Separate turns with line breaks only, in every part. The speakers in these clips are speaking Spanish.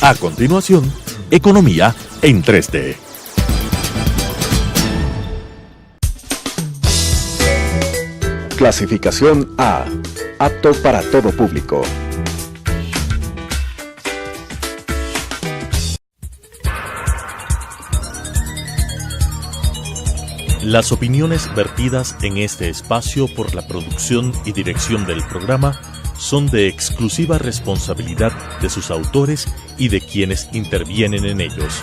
A continuación, Economía en 3D.
Clasificación A. Apto para todo público.
Las opiniones vertidas en este espacio por la producción y dirección del programa son de exclusiva responsabilidad de sus autores y de quienes intervienen en ellos.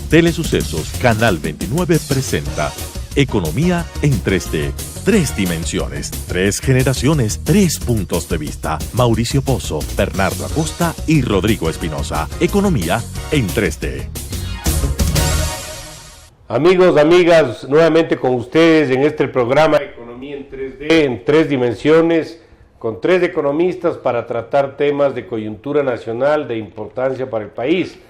Telesucesos Canal 29 presenta Economía en 3D. 3 dimensiones, 3 generaciones, 3 puntos de vista. Mauricio Pozo, Bernardo Acosta y Rodrigo Espinosa. Economía en 3D.
Amigos, amigas, nuevamente con ustedes en este programa Economía en 3D, en 3 dimensiones, con 3 economistas para tratar temas de coyuntura nacional de importancia para el país.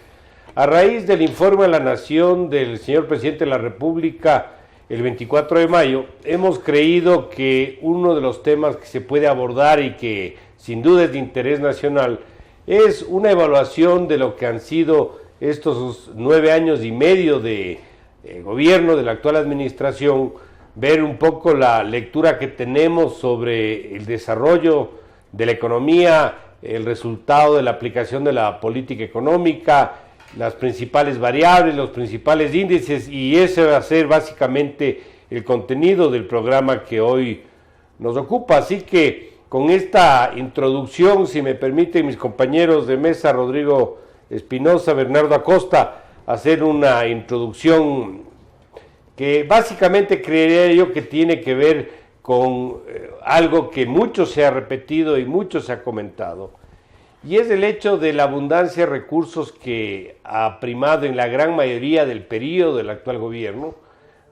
A raíz del informe a la Nación del señor Presidente de la República el 24 de mayo, hemos creído que uno de los temas que se puede abordar y que sin duda es de interés nacional es una evaluación de lo que han sido estos 9 años y medio de gobierno de la actual administración, ver un poco la lectura que tenemos sobre el desarrollo de la economía, el resultado de la aplicación de la política económica, las principales variables, los principales índices, y ese va a ser básicamente el contenido del programa que hoy nos ocupa. Así que con esta introducción, si me permiten mis compañeros de mesa, Rodrigo Espinosa, Bernardo Acosta, hacer una introducción que básicamente creería yo que tiene que ver con algo que mucho se ha repetido y mucho se ha comentado. Y es el hecho de la abundancia de recursos que ha primado en la gran mayoría del periodo del actual gobierno.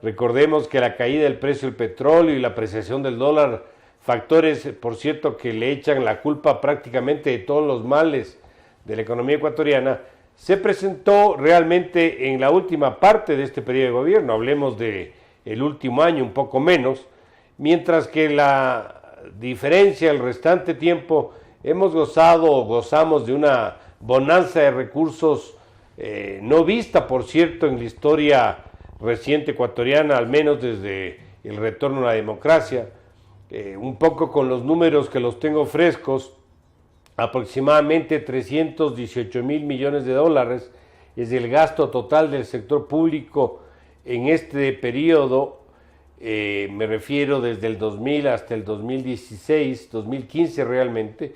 Recordemos que la caída del precio del petróleo y la apreciación del dólar, factores, por cierto, que le echan la culpa prácticamente de todos los males de la economía ecuatoriana, se presentó realmente en la última parte de este periodo de gobierno, hablemos del último año, un poco menos, mientras que la diferencia, el restante tiempo, hemos gozamos de una bonanza de recursos no vista, por cierto, en la historia reciente ecuatoriana, al menos desde el retorno a la democracia. Un poco con los números que los tengo frescos, aproximadamente 318 mil millones de dólares es el gasto total del sector público en este periodo. Me refiero desde el 2000 hasta el 2016, 2015 realmente,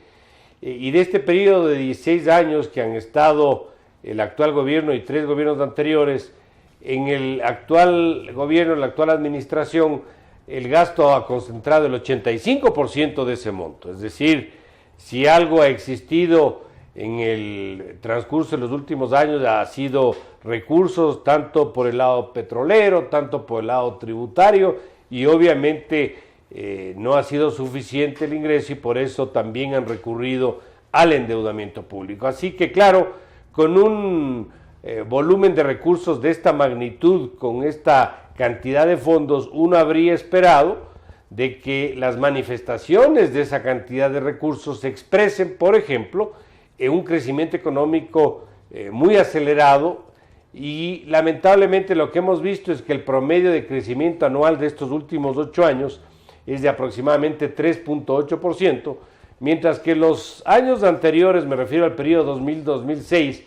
y de este periodo de 16 años que han estado el actual gobierno y 3 gobiernos anteriores, en el actual gobierno, en la actual administración, el gasto ha concentrado el 85% de ese monto. Es decir, si algo ha existido en el transcurso de los últimos años ha sido recursos tanto por el lado petrolero, tanto por el lado tributario, y obviamente no ha sido suficiente el ingreso y por eso también han recurrido al endeudamiento público. Así que claro, con un volumen de recursos de esta magnitud, con esta cantidad de fondos, uno habría esperado de que las manifestaciones de esa cantidad de recursos se expresen, por ejemplo, en un crecimiento económico muy acelerado, y lamentablemente lo que hemos visto es que el promedio de crecimiento anual de estos últimos 8 años es de aproximadamente 3.8%, mientras que los años anteriores, me refiero al periodo 2000-2006,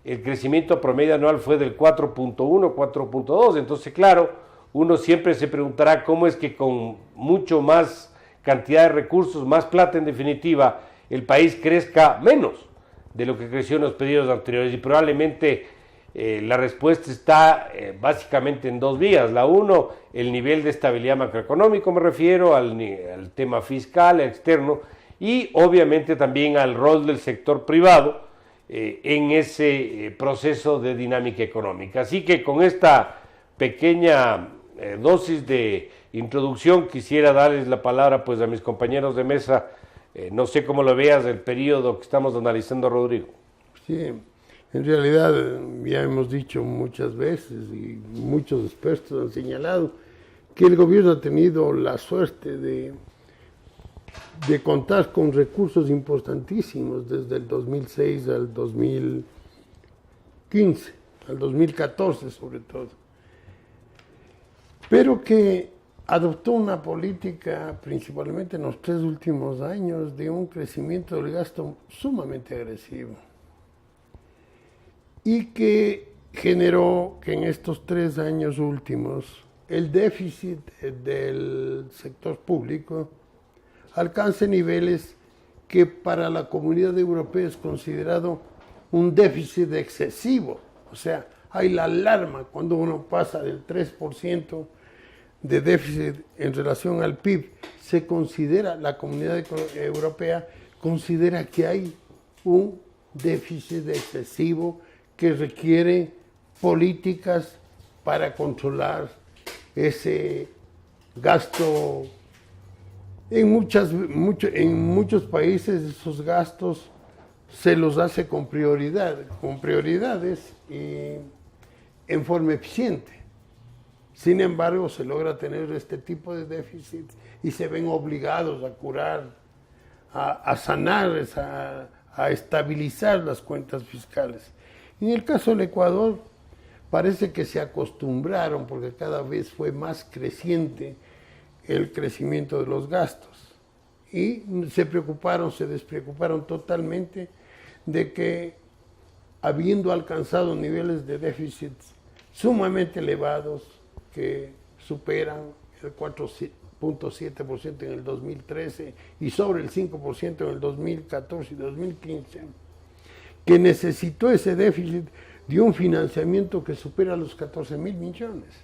el crecimiento promedio anual fue del 4.1, 4.2, entonces claro, uno siempre se preguntará cómo es que con mucho más cantidad de recursos, más plata en definitiva, el país crezca menos de lo que creció en los periodos anteriores, y probablemente la respuesta está básicamente en 2 vías. La uno, el nivel de estabilidad macroeconómico, me refiero al tema fiscal, externo, y obviamente también al rol del sector privado en ese proceso de dinámica económica. Así que con esta pequeña dosis de introducción quisiera darles la palabra pues a mis compañeros de mesa. No sé cómo lo veas el periodo que estamos analizando, Rodrigo.
Sí, en realidad ya hemos dicho muchas veces y muchos expertos han señalado que el gobierno ha tenido la suerte de de contar con recursos importantísimos desde el 2006 al 2015, al 2014 sobre todo, pero que adoptó una política, principalmente en los 3 últimos años, de un crecimiento del gasto sumamente agresivo y que generó que en estos 3 años últimos el déficit del sector público alcance niveles que para la Comunidad Europea es considerado un déficit excesivo. O sea, hay la alarma cuando uno pasa del 3% de déficit en relación al PIB. Se considera, la Comunidad Europea considera que hay un déficit excesivo que requiere políticas para controlar ese gasto. En muchos países esos gastos se los hace con prioridades y en forma eficiente. Sin embargo, se logra tener este tipo de déficit y se ven obligados a curar, a sanar, a estabilizar las cuentas fiscales. En el caso del Ecuador, parece que se acostumbraron, porque cada vez fue más creciente el crecimiento de los gastos. Y se despreocuparon totalmente de que, habiendo alcanzado niveles de déficit sumamente elevados, que superan el 4.7% en el 2013 y sobre el 5% en el 2014 y 2015, que necesitó ese déficit de un financiamiento que supera los 14.000 millones.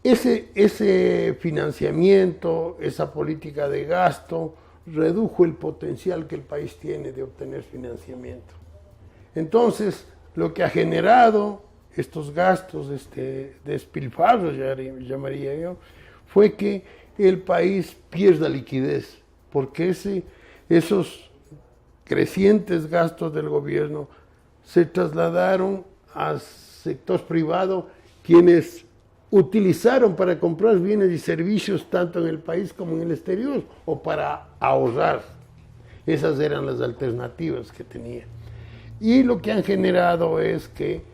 Ese financiamiento, esa política de gasto, redujo el potencial que el país tiene de obtener financiamiento. Entonces, lo que ha generado estos gastos, despilfarro, llamaría yo, fue que el país pierda liquidez, porque esos crecientes gastos del gobierno se trasladaron al sector privado, quienes utilizaron para comprar bienes y servicios tanto en el país como en el exterior, o para ahorrar. Esas eran las alternativas que tenía. Y lo que han generado es que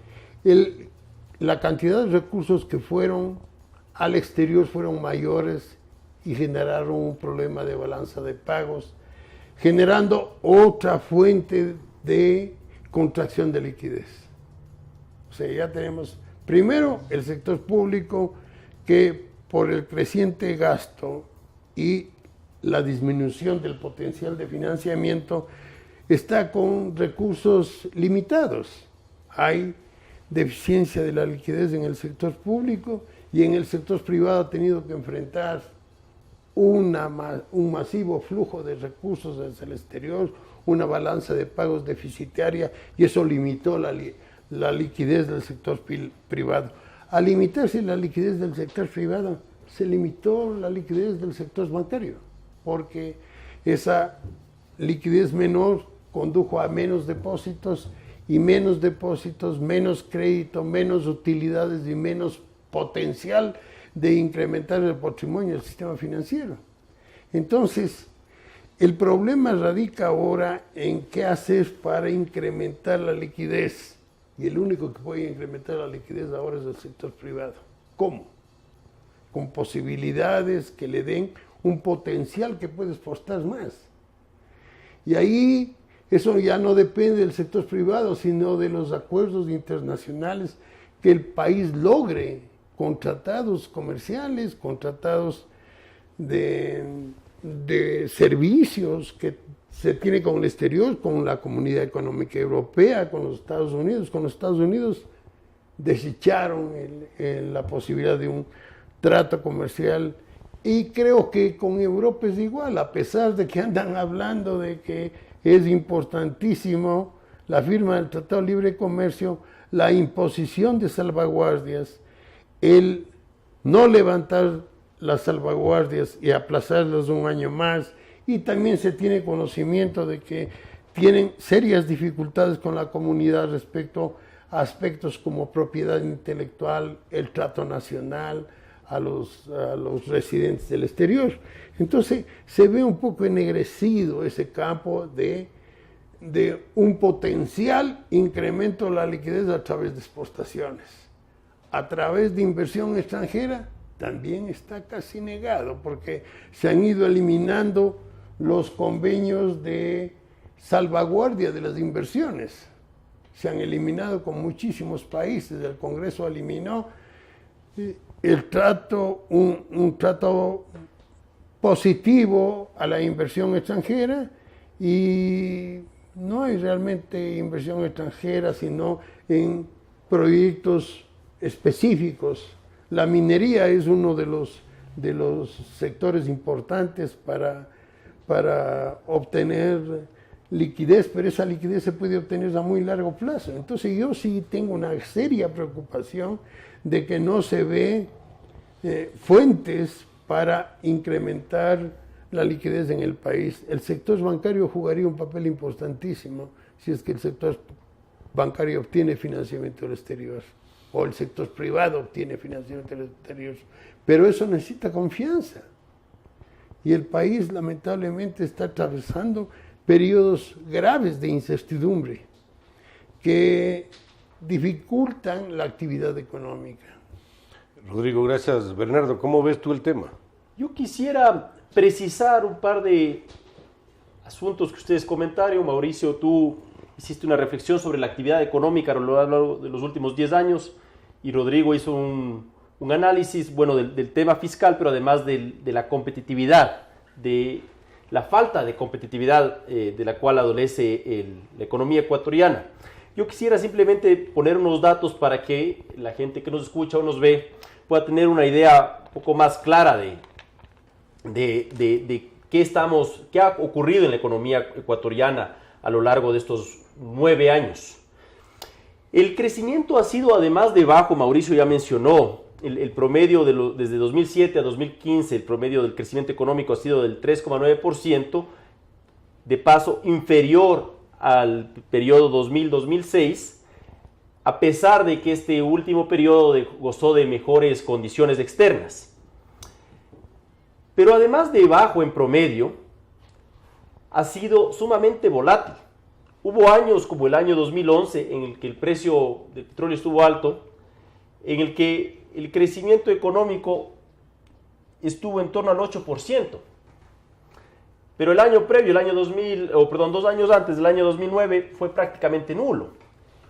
la cantidad de recursos que fueron al exterior fueron mayores y generaron un problema de balanza de pagos, generando otra fuente de contracción de liquidez. O sea, ya tenemos primero el sector público que, por el creciente gasto y la disminución del potencial de financiamiento, está con recursos limitados. Hay deficiencia de la liquidez en el sector público y en el sector privado ha tenido que enfrentar un masivo flujo de recursos desde el exterior, una balanza de pagos deficitaria, y eso limitó la liquidez del sector privado. Al limitarse la liquidez del sector privado, se limitó la liquidez del sector bancario, porque esa liquidez menor condujo a menos depósitos, y menos depósitos, menos crédito, menos utilidades y menos potencial de incrementar el patrimonio del sistema financiero. Entonces, el problema radica ahora en qué hacer para incrementar la liquidez. Y el único que puede incrementar la liquidez ahora es el sector privado. ¿Cómo? Con posibilidades que le den un potencial que puede exportar más. Y ahí eso ya no depende del sector privado, sino de los acuerdos internacionales que el país logre, con tratados comerciales, con tratados de servicios que se tiene con el exterior, con la Comunidad Económica Europea, con los Estados Unidos. Con los Estados Unidos desecharon la posibilidad de un trato comercial, y creo que con Europa es igual, a pesar de que andan hablando de que es importantísimo la firma del Tratado de Libre Comercio, la imposición de salvaguardias, el no levantar las salvaguardias y aplazarlas un año más, y también se tiene conocimiento de que tienen serias dificultades con la comunidad respecto a aspectos como propiedad intelectual, el trato nacional, a los residentes del exterior. Entonces se ve un poco ennegrecido ese campo de un potencial incremento de la liquidez a través de exportaciones. A través de inversión extranjera también está casi negado, porque se han ido eliminando los convenios de salvaguardia de las inversiones. Se han eliminado con muchísimos países. El Congreso eliminó el trato, un trato positivo a la inversión extranjera, y no hay realmente inversión extranjera sino en proyectos específicos. La minería es uno de los sectores importantes para obtener liquidez, pero esa liquidez se puede obtener a muy largo plazo. Entonces yo sí tengo una seria preocupación de que no se ve fuentes para incrementar la liquidez en el país. El sector bancario jugaría un papel importantísimo si es que el sector bancario obtiene financiamiento del exterior, o el sector privado obtiene financiamiento del exterior, pero eso necesita confianza. Y el país lamentablemente está atravesando periodos graves de incertidumbre que dificultan la actividad económica.
Rodrigo, gracias. Bernardo, ¿cómo ves tú el tema?
Yo quisiera precisar un par de asuntos que ustedes comentaron. Mauricio, tú hiciste una reflexión sobre la actividad económica a lo largo de los últimos 10 años, y Rodrigo hizo un análisis, bueno, del tema fiscal, pero además de la competitividad, de la falta de competitividad de la cual adolece la economía ecuatoriana. Yo quisiera simplemente poner unos datos para que la gente que nos escucha o nos ve pueda tener una idea un poco más clara de qué ha ocurrido en la economía ecuatoriana a lo largo de estos 9 años. El crecimiento ha sido además de bajo. Mauricio ya mencionó, el promedio desde 2007 a 2015, el promedio del crecimiento económico ha sido del 3,9%, de paso inferior al periodo 2000-2006, a pesar de que este último periodo gozó de mejores condiciones externas. Pero además de bajo en promedio, ha sido sumamente volátil. Hubo años como el año 2011 en el que el precio del petróleo estuvo alto, en el que el crecimiento económico estuvo en torno al 8%. Pero el año previo, 2 años antes, del año 2009, fue prácticamente nulo.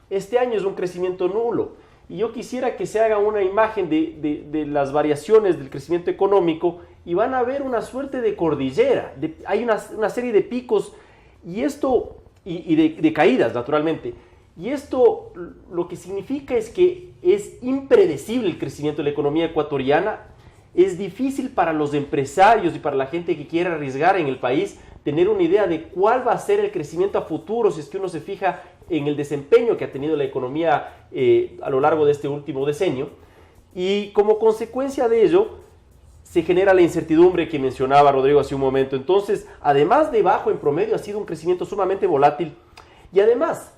Este año es un crecimiento nulo. Y yo quisiera que se haga una imagen de las variaciones del crecimiento económico, y van a ver una suerte de cordillera. Hay una serie de picos y de caídas, naturalmente. Y esto lo que significa es que es impredecible el crecimiento de la economía ecuatoriana. Es difícil para los empresarios y para la gente que quiere arriesgar en el país tener una idea de cuál va a ser el crecimiento a futuro, si es que uno se fija en el desempeño que ha tenido la economía a lo largo de este último decenio. Y como consecuencia de ello, se genera la incertidumbre que mencionaba Rodrigo hace un momento. Entonces, además de bajo en promedio, ha sido un crecimiento sumamente volátil. Y además,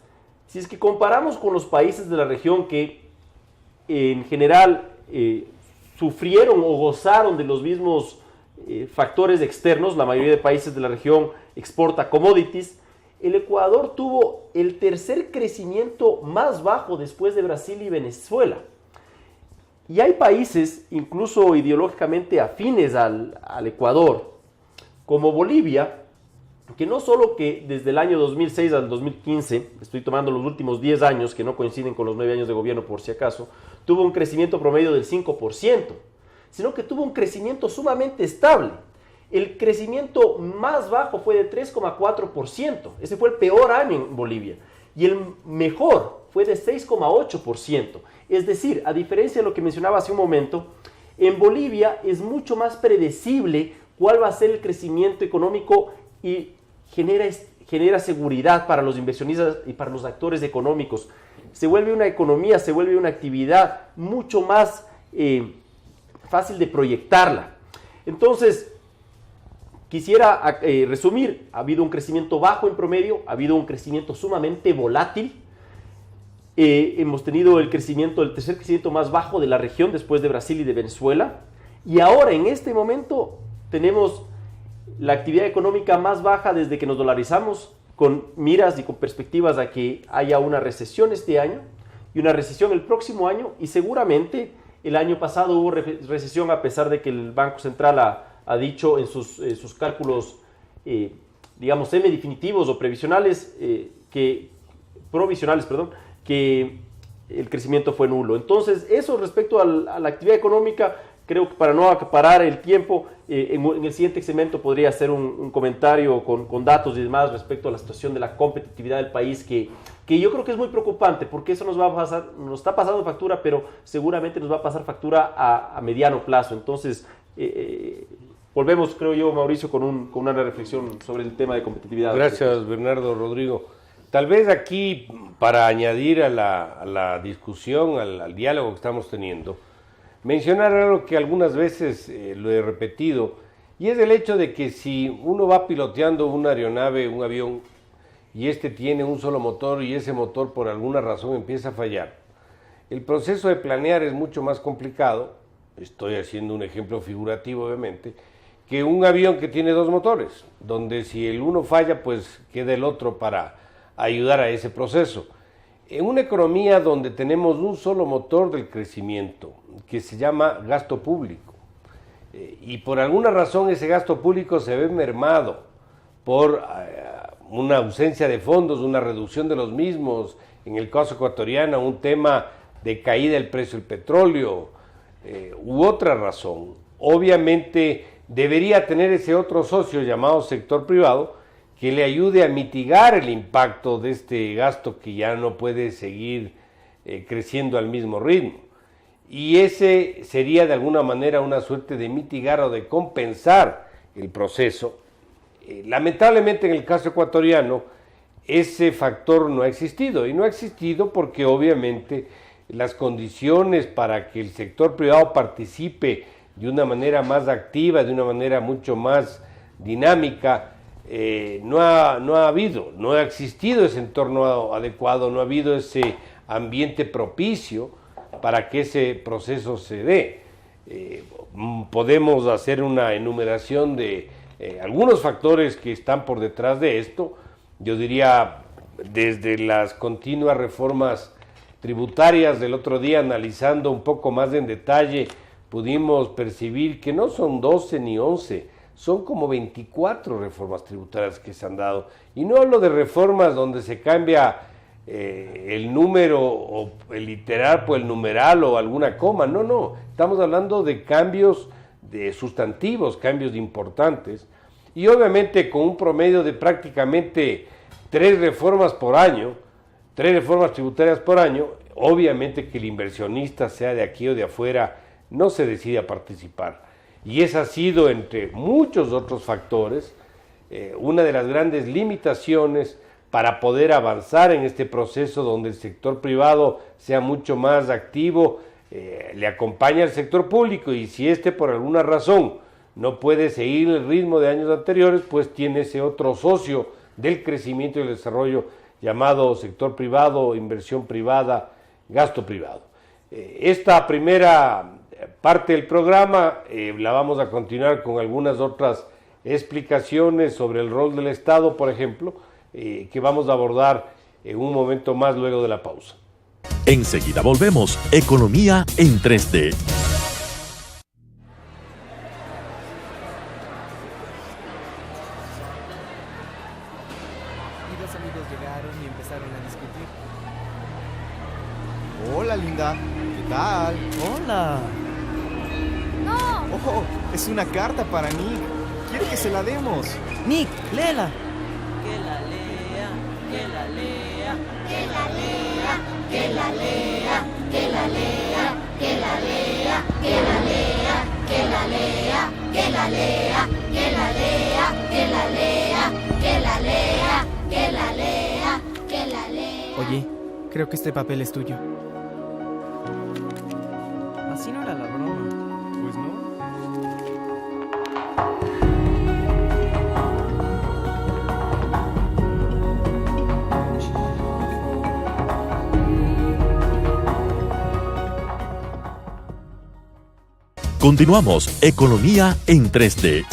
si es que comparamos con los países de la región que en general sufrieron o gozaron de los mismos factores externos, la mayoría de países de la región exporta commodities, el Ecuador tuvo el tercer crecimiento más bajo después de Brasil y Venezuela. Y hay países, incluso ideológicamente afines al Ecuador, como Bolivia, que no solo que desde el año 2006 al 2015, estoy tomando los últimos 10 años, que no coinciden con los 9 años de gobierno por si acaso, tuvo un crecimiento promedio del 5%, sino que tuvo un crecimiento sumamente estable. El crecimiento más bajo fue de 3,4%, ese fue el peor año en Bolivia, y el mejor fue de 6,8%. Es decir, a diferencia de lo que mencionaba hace un momento, en Bolivia es mucho más predecible cuál va a ser el crecimiento económico y genera seguridad para los inversionistas y para los actores económicos. Se vuelve una economía, se vuelve una actividad mucho más fácil de proyectarla. Entonces, quisiera resumir: ha habido un crecimiento bajo en promedio, ha habido un crecimiento sumamente volátil. Hemos tenido el tercer crecimiento más bajo de la región después de Brasil y de Venezuela. Y ahora, en este momento, tenemos la actividad económica más baja desde que nos dolarizamos, con miras y con perspectivas a que haya una recesión este año y una recesión el próximo año, y seguramente el año pasado hubo recesión a pesar de que el Banco Central ha dicho en sus cálculos, digamos, semidefinitivos o previsionales, provisionales, que el crecimiento fue nulo. Entonces, eso respecto a la actividad económica, creo que para no acaparar el tiempo, en el siguiente segmento podría hacer un comentario con datos y demás respecto a la situación de la competitividad del país, que yo creo que es muy preocupante, porque eso nos está pasando factura, pero seguramente nos va a pasar factura a mediano plazo. Entonces, volvemos, creo yo, Mauricio, con una reflexión sobre el tema de competitividad.
Gracias, Bernardo. Rodrigo, tal vez aquí, para añadir a la discusión, al diálogo que estamos teniendo, mencionar algo que algunas veces lo he repetido, y es el hecho de que si uno va piloteando una aeronave, un avión, y este tiene un solo motor y ese motor por alguna razón empieza a fallar, el proceso de planear es mucho más complicado, estoy haciendo un ejemplo figurativo obviamente, que un avión que tiene dos motores, donde si el uno falla, pues queda el otro para ayudar a ese proceso. En una economía donde tenemos un solo motor del crecimiento, que se llama gasto público, y por alguna razón ese gasto público se ve mermado por una ausencia de fondos, una reducción de los mismos, en el caso ecuatoriano un tema de caída del precio del petróleo, u otra razón, obviamente debería tener ese otro socio llamado sector privado, que le ayude a mitigar el impacto de este gasto que ya no puede seguir creciendo al mismo ritmo. Y ese sería de alguna manera una suerte de mitigar o de compensar el proceso. Lamentablemente en el caso ecuatoriano ese factor no ha existido, y no ha existido porque obviamente las condiciones para que el sector privado participe de una manera más activa, de una manera mucho más dinámica, no ha existido ese entorno adecuado, no ha habido ese ambiente propicio para que ese proceso se dé. Podemos hacer una enumeración de algunos factores que están por detrás de esto. Yo diría desde las continuas reformas tributarias. Del otro día, analizando un poco más en detalle, pudimos percibir que no son 12 ni 11, son como 24 reformas tributarias que se han dado. Y no hablo de reformas donde se cambia el número o el literal por el numeral o alguna coma, no, estamos hablando de cambios de sustantivos, cambios importantes, y obviamente con un promedio de prácticamente 3 reformas por año, 3 reformas tributarias por año, obviamente que el inversionista, sea de aquí o de afuera, no se decide a participar. Y esa ha sido, entre muchos otros factores, una de las grandes limitaciones para poder avanzar en este proceso donde el sector privado sea mucho más activo, le acompaña al sector público, y si este por alguna razón no puede seguir el ritmo de años anteriores, pues tiene ese otro socio del crecimiento y el desarrollo llamado sector privado, inversión privada, gasto privado. Esta primera parte del programa la vamos a continuar con algunas otras explicaciones sobre el rol del Estado, por ejemplo, que vamos a abordar en un momento más luego de la pausa.
Enseguida volvemos. Economía en 3D.
Y dos amigos llegaron y empezaron a discutir. Hola, linda. ¿Qué tal?
Hola.
¡No! ¡Ojo! Es una carta para Nick. Quiere que se la demos.
Nick, léela.
Que la lea, que la lea, que la lea, que la lea, que la lea, que la lea, que la lea, que la lea, que la lea, que la lea, que la lea, que la lea, que la lea, que la lea.
Oye, creo que este papel es tuyo.
Así no era la broma.
Pues no.
Continuamos, Economía en 3D.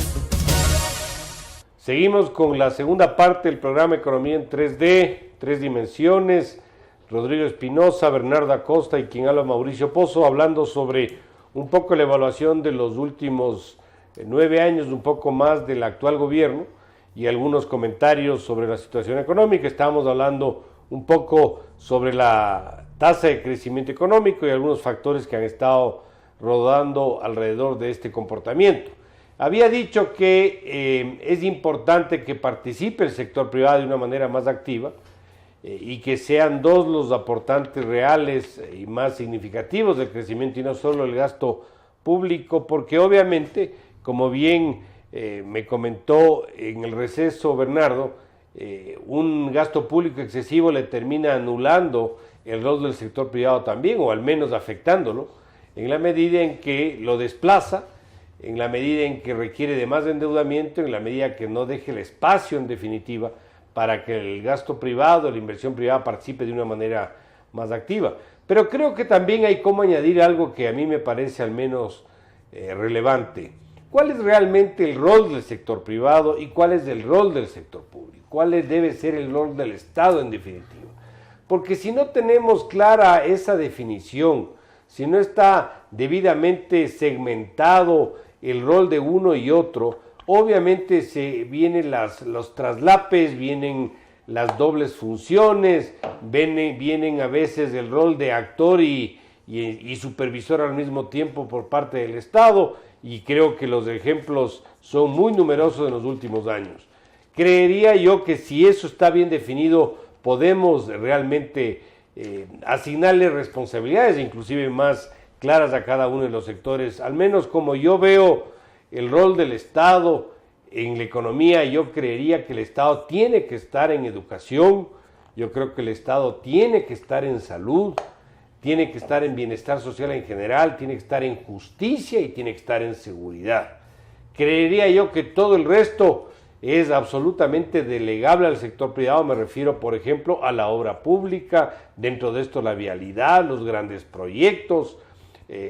Seguimos con la segunda parte del programa Economía en 3D, 3 dimensiones. Rodrigo Espinosa, Bernardo Acosta y quien habla Mauricio Pozo, hablando sobre un poco la evaluación de los últimos 9 años, un poco más del actual gobierno y algunos comentarios sobre la situación económica. Estábamos hablando un poco sobre la tasa de crecimiento económico y algunos factores que han estado rodando alrededor de este comportamiento. Había dicho que es importante que participe el sector privado de una manera más activa y que sean dos los aportantes reales y más significativos del crecimiento y no solo el gasto público, porque obviamente, como bien me comentó en el receso Bernardo, un gasto público excesivo le termina anulando el rol del sector privado también, o al menos afectándolo, en la medida en que lo desplaza, en la medida en que requiere de más endeudamiento, en la medida que no deje el espacio en definitiva para que el gasto privado, la inversión privada participe de una manera más activa. Pero creo que también hay como añadir algo que a mí me parece al menos relevante. ¿Cuál es realmente el rol del sector privado y cuál es el rol del sector público? ¿Cuál debe ser el rol del Estado en definitiva? Porque si no tenemos clara esa definición, si no está debidamente segmentado el rol de uno y otro, obviamente vienen los traslapes, vienen las dobles funciones, vienen a veces el rol de actor y supervisor al mismo tiempo por parte del Estado, y creo que los ejemplos son muy numerosos en los últimos años. Creería yo que si eso está bien definido, podemos realmente asignarle responsabilidades, inclusive más claras a cada uno de los sectores. Al menos como yo veo el rol del Estado en la economía, yo creería que el Estado tiene que estar en educación, yo creo que el Estado tiene que estar en salud, tiene que estar en bienestar social en general, tiene que estar en justicia y tiene que estar en seguridad. Creería yo que todo el resto es absolutamente delegable al sector privado. Me refiero, por ejemplo, a la obra pública, dentro de esto la vialidad, los grandes proyectos,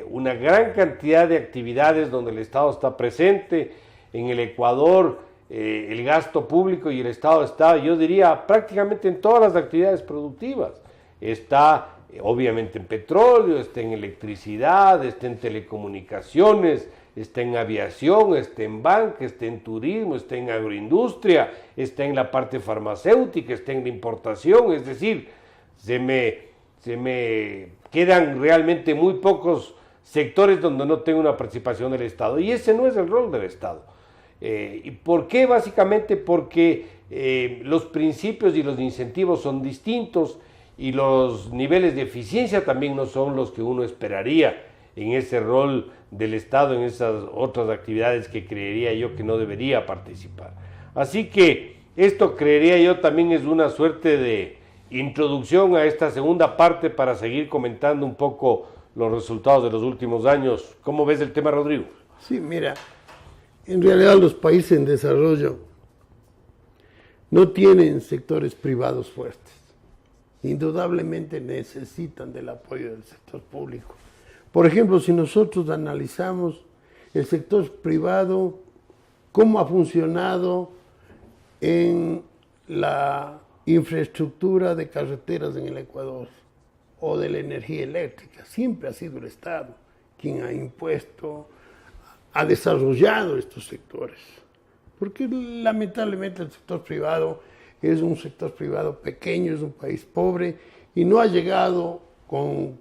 una gran cantidad de actividades donde el Estado está presente. En el Ecuador, el gasto público y el Estado está, yo diría, prácticamente en todas las actividades productivas. Está obviamente en petróleo, está en electricidad, está en telecomunicaciones, está en aviación, está en banca, está en turismo, está en agroindustria, está en la parte farmacéutica, está en la importación. Es decir, se me quedan realmente muy pocos sectores donde no tengo una participación del Estado, y ese no es el rol del Estado. ¿Y por qué? Básicamente porque los principios y los incentivos son distintos y los niveles de eficiencia también no son los que uno esperaría en ese rol del Estado, en esas otras actividades que creería yo que no debería participar. Así que esto creería yo también es una suerte de introducción a esta segunda parte para seguir comentando un poco los resultados de los últimos años. ¿Cómo ves el tema, Rodrigo?
Sí, mira, en realidad los países en desarrollo no tienen sectores privados fuertes. Indudablemente necesitan del apoyo del sector público. Por ejemplo, si nosotros analizamos el sector privado, cómo ha funcionado en la infraestructura de carreteras en el Ecuador o de la energía eléctrica, siempre ha sido el Estado quien ha impuesto, ha desarrollado estos sectores. Porque lamentablemente el sector privado es un sector privado pequeño, es un país pobre y no ha llegado con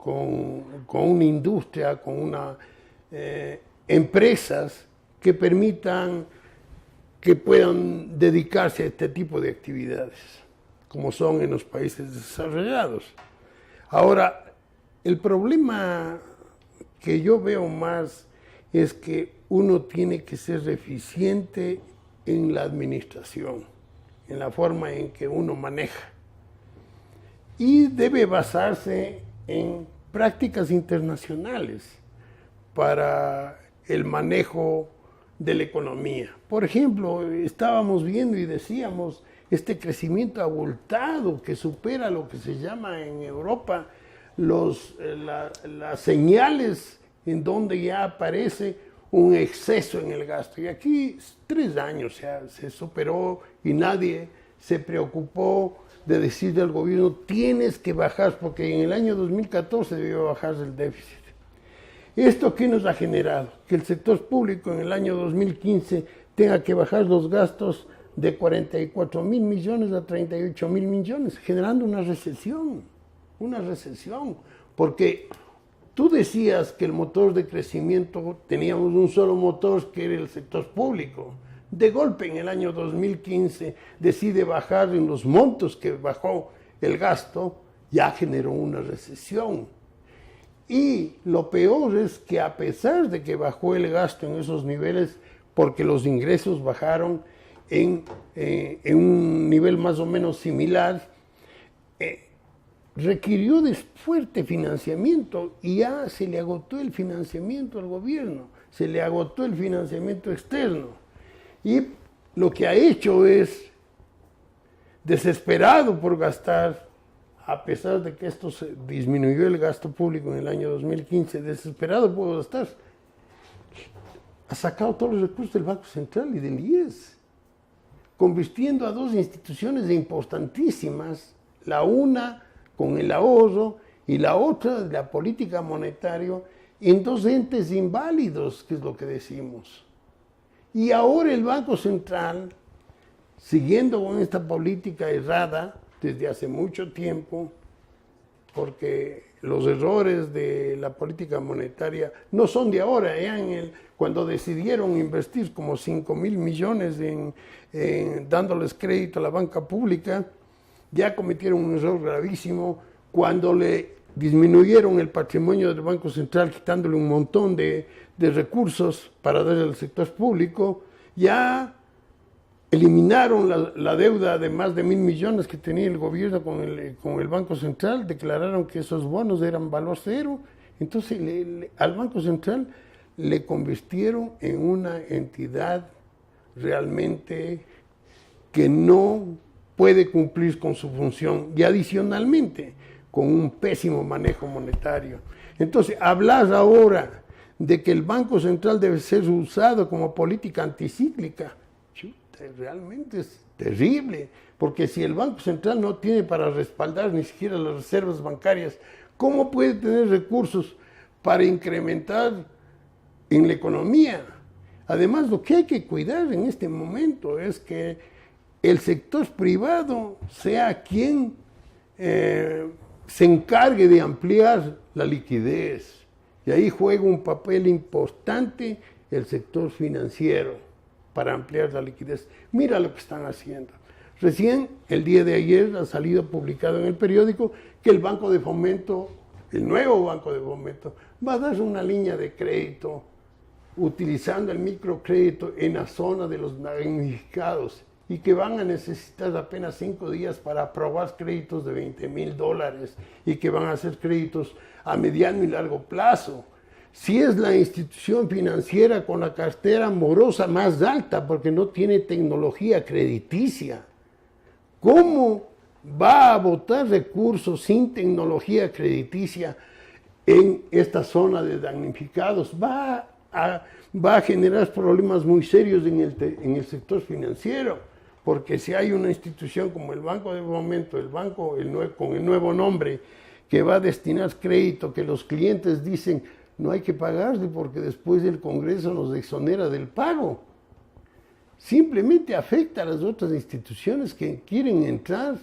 una industria, con empresas que permitan que puedan dedicarse a este tipo de actividades, como son en los países desarrollados. Ahora, el problema que yo veo más es que uno tiene que ser eficiente en la administración, en la forma en que uno maneja. Y debe basarse en prácticas internacionales para el manejo de la economía. Por ejemplo, estábamos viendo y decíamos este crecimiento abultado que supera lo que se llama en Europa las señales en donde ya aparece un exceso en el gasto. Y aquí 3 años se superó y nadie se preocupó de decirle al gobierno, tienes que bajar, porque en el año 2014 debió bajar el déficit. ¿Esto qué nos ha generado? Que el sector público en el año 2015 tenga que bajar los gastos de 44.000 millones a 38.000 millones, generando una recesión, porque tú decías que el motor de crecimiento, teníamos un solo motor que era el sector público. De golpe en el año 2015 decide bajar en los montos que bajó el gasto, ya generó una recesión. Y lo peor es que a pesar de que bajó el gasto en esos niveles, porque los ingresos bajaron en un nivel más o menos similar, requirió de fuerte financiamiento y ya se le agotó el financiamiento al gobierno, se le agotó el financiamiento externo. Y lo que ha hecho es, desesperado por gastar, a pesar de que esto se disminuyó el gasto público en el año 2015, desesperado por gastar, ha sacado todos los recursos del Banco Central y del IES, convirtiendo a 2 instituciones importantísimas, la una con el ahorro y la otra, la política monetaria, en 2 entes inválidos, que es lo que decimos. Y ahora el Banco Central, siguiendo con esta política errada desde hace mucho tiempo, porque los errores de la política monetaria no son de ahora, cuando decidieron invertir como 5.000 millones dándoles crédito a la banca pública, ya cometieron un error gravísimo cuando le disminuyeron el patrimonio del Banco Central, quitándole un montón de recursos para darle al sector público, ya eliminaron la deuda de más de 1.000 millones que tenía el gobierno con el Banco Central, declararon que esos bonos eran valor cero, entonces al Banco Central le convirtieron en una entidad realmente que no puede cumplir con su función y adicionalmente con un pésimo manejo monetario. Entonces, hablar ahora de que el Banco Central debe ser usado como política anticíclica, realmente es terrible, porque si el Banco Central no tiene para respaldar ni siquiera las reservas bancarias, ¿cómo puede tener recursos para incrementar en la economía? Además, lo que hay que cuidar en este momento es que el sector privado sea quien se encargue de ampliar la liquidez. Y ahí juega un papel importante el sector financiero para ampliar la liquidez. Mira lo que están haciendo. Recién, el día de ayer, ha salido publicado en el periódico que el Banco de Fomento, el nuevo Banco de Fomento, va a dar una línea de crédito utilizando el microcrédito en la zona de los damnificados y que van a necesitar apenas 5 días para aprobar créditos de $20,000 y que van a ser créditos a mediano y largo plazo. Si es la institución financiera con la cartera morosa más alta porque no tiene tecnología crediticia, ¿cómo va a botar recursos sin tecnología crediticia en esta zona de damnificados? Va a generar problemas muy serios en el sector financiero, porque si hay una institución como el Banco de Fomento, con el nuevo nombre, que va a destinar crédito, que los clientes dicen no hay que pagarle porque después el Congreso nos exonera del pago, simplemente afecta a las otras instituciones que quieren entrar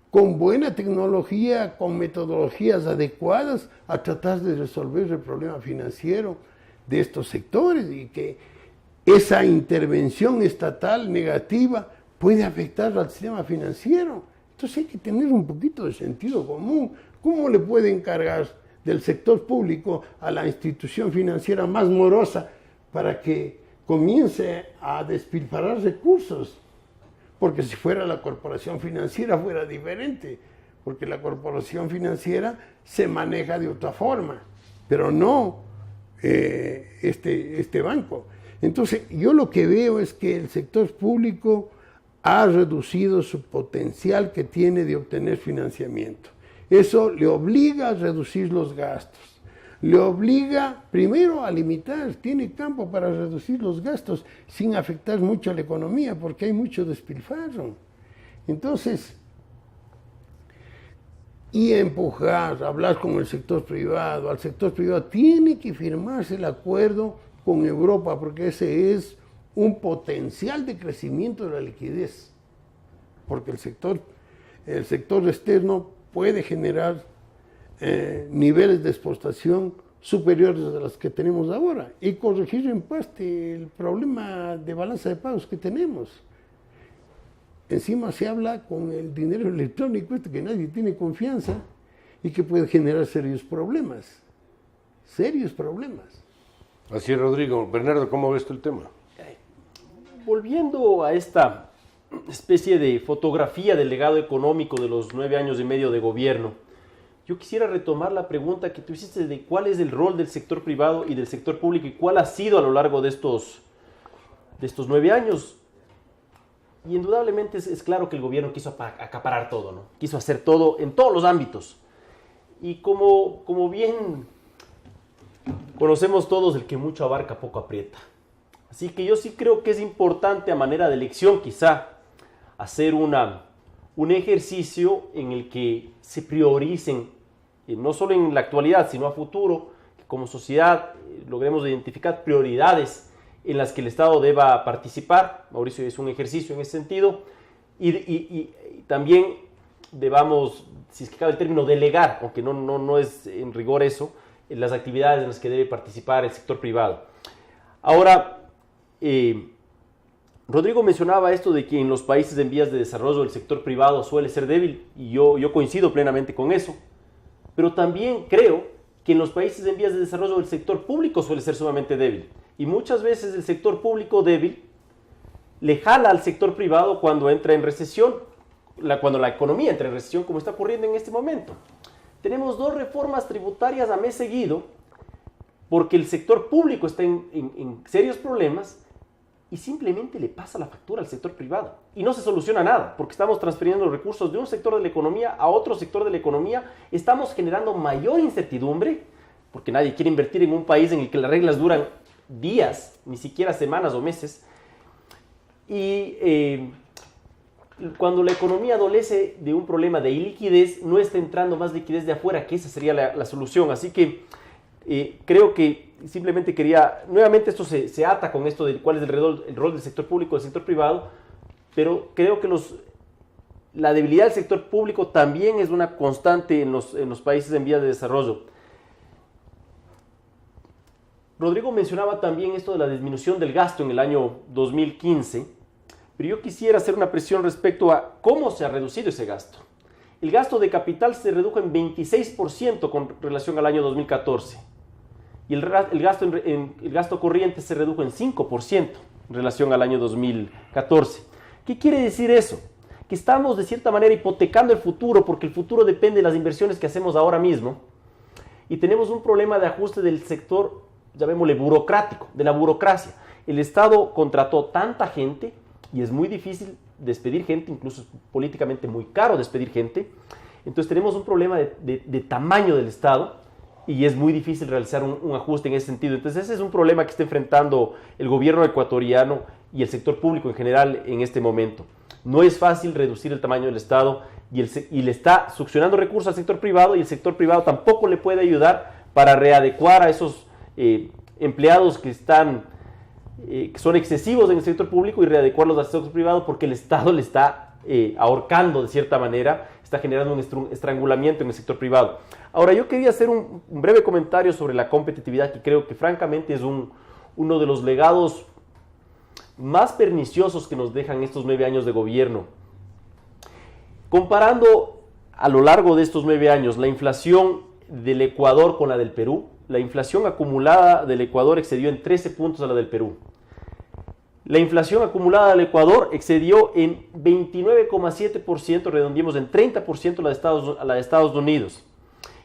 con buena tecnología, con metodologías adecuadas a tratar de resolver el problema financiero de estos sectores, y que esa intervención estatal negativa puede afectar al sistema financiero. Entonces hay que tener un poquito de sentido común. ¿Cómo le puede encargar del sector público a la institución financiera más morosa para que comience a despilfarrar recursos? Porque si fuera la corporación financiera fuera diferente, porque la corporación financiera se maneja de otra forma, pero no este banco. Entonces yo lo que veo es que el sector público ha reducido su potencial que tiene de obtener financiamiento. Eso le obliga a reducir los gastos, le obliga primero a limitar, tiene campo para reducir los gastos sin afectar mucho a la economía, porque hay mucho despilfarro. Entonces, y empujar, hablar con el sector privado, al sector privado tiene que firmarse el acuerdo con Europa, porque ese es un potencial de crecimiento de la liquidez, porque el sector externo puede generar niveles de exportación superiores a los que tenemos ahora y corregir en parte el problema de balanza de pagos que tenemos. Encima se habla con el dinero electrónico, que nadie tiene confianza y que puede generar serios problemas. Serios problemas.
Así es, Rodrigo. Bernardo, ¿cómo ves tú el tema?
Volviendo a esta especie de fotografía del legado económico de los 9 años y medio de gobierno, yo quisiera retomar la pregunta que tú hiciste de cuál es el rol del sector privado y del sector público y cuál ha sido a lo largo de estos 9 años. Y indudablemente es claro que el gobierno quiso acaparar todo, ¿no? Quiso hacer todo en todos los ámbitos. Y como bien conocemos todos, el que mucho abarca poco aprieta. Así que yo sí creo que es importante a manera de elección quizá hacer un ejercicio en el que se prioricen, no solo en la actualidad, sino a futuro, que como sociedad logremos identificar prioridades en las que el Estado deba participar. Mauricio, es un ejercicio en ese sentido, y también debamos, si es que cabe el término, delegar, aunque no es en rigor eso, en las actividades en las que debe participar el sector privado. Ahora, Rodrigo mencionaba esto de que en los países en vías de desarrollo el sector privado suele ser débil, y yo coincido plenamente con eso, pero también creo que en los países en vías de desarrollo el sector público suele ser sumamente débil. Y muchas veces el sector público débil le jala al sector privado cuando entra en recesión, cuando la economía entra en recesión, como está ocurriendo en este momento. Tenemos 2 reformas tributarias a mes seguido porque el sector público está en serios problemas y simplemente le pasa la factura al sector privado. Y no se soluciona nada porque estamos transfiriendo los recursos de un sector de la economía a otro sector de la economía. Estamos generando mayor incertidumbre porque nadie quiere invertir en un país en el que las reglas duran días, ni siquiera semanas o meses, y cuando la economía adolece de un problema de iliquidez, no está entrando más liquidez de afuera, que esa sería la solución. Así que creo que simplemente quería, nuevamente esto se ata con esto de cuál es el rol del sector público y del sector privado, pero creo que la debilidad del sector público también es una constante en los países en vías de desarrollo. Rodrigo mencionaba también esto de la disminución del gasto en el año 2015, pero yo quisiera hacer una presión respecto a cómo se ha reducido ese gasto. El gasto de capital se redujo en 26% con relación al año 2014 y el gasto corriente se redujo en 5% en relación al año 2014. ¿Qué quiere decir eso? Que estamos de cierta manera hipotecando el futuro porque el futuro depende de las inversiones que hacemos ahora mismo y tenemos un problema de ajuste del sector, llamémosle burocrático, de la burocracia. El Estado contrató tanta gente y es muy difícil despedir gente, incluso es políticamente muy caro despedir gente. Entonces tenemos un problema de tamaño del Estado y es muy difícil realizar un ajuste en ese sentido. Entonces ese es un problema que está enfrentando el gobierno ecuatoriano y el sector público en general en este momento. No es fácil reducir el tamaño del Estado y le está succionando recursos al sector privado y el sector privado tampoco le puede ayudar para readecuar a esos empleados que son excesivos en el sector público y readecuarlos al sector privado porque el Estado le está ahorcando de cierta manera, está generando un estrangulamiento en el sector privado. Ahora, yo quería hacer un breve comentario sobre la competitividad, que creo que francamente es uno de los legados más perniciosos que nos dejan estos 9 años de gobierno. Comparando a lo largo de estos 9 años la inflación del Ecuador con la del Perú, la inflación acumulada del Ecuador excedió en 13 puntos a la del Perú. La inflación acumulada del Ecuador excedió en 29,7%, redondeemos en 30% a la de Estados Unidos.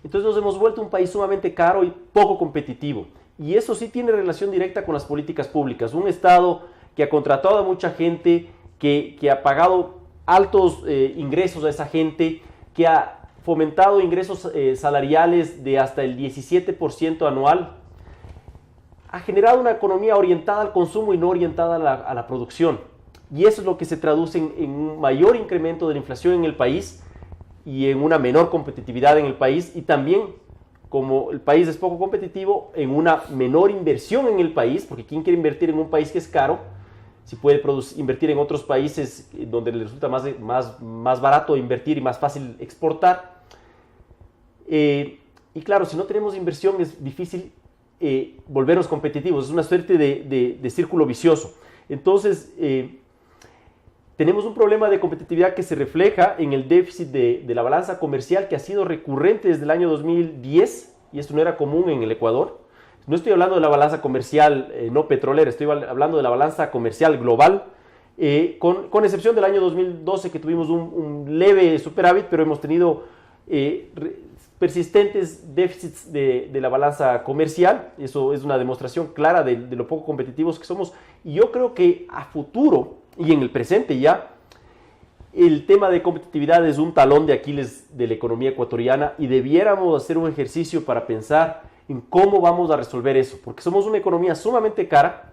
Entonces nos hemos vuelto un país sumamente caro y poco competitivo. Y eso sí tiene relación directa con las políticas públicas. Un Estado que ha contratado a mucha gente, que ha pagado altos ingresos a esa gente, que ha fomentado ingresos salariales de hasta el 17% anual, ha generado una economía orientada al consumo y no orientada a la producción. Y eso es lo que se traduce en un mayor incremento de la inflación en el país y en una menor competitividad en el país, y también, como el país es poco competitivo, en una menor inversión en el país, porque ¿quién quiere invertir en un país que es caro? Si puede invertir en otros países donde le resulta más barato invertir y más fácil exportar. Y claro, si no tenemos inversión es difícil volvernos competitivos, es una suerte de círculo vicioso. Entonces, tenemos un problema de competitividad que se refleja en el déficit de la balanza comercial, que ha sido recurrente desde el año 2010, y esto no era común en el Ecuador. No estoy hablando de la balanza comercial no petrolera, estoy hablando de la balanza comercial global, con excepción del año 2012, que tuvimos un leve superávit, pero hemos tenido persistentes déficits de la balanza comercial. Eso es una demostración clara de lo poco competitivos que somos, y yo creo que a futuro y en el presente ya, el tema de competitividad es un talón de Aquiles de la economía ecuatoriana, y debiéramos hacer un ejercicio para pensar en cómo vamos a resolver eso, porque somos una economía sumamente cara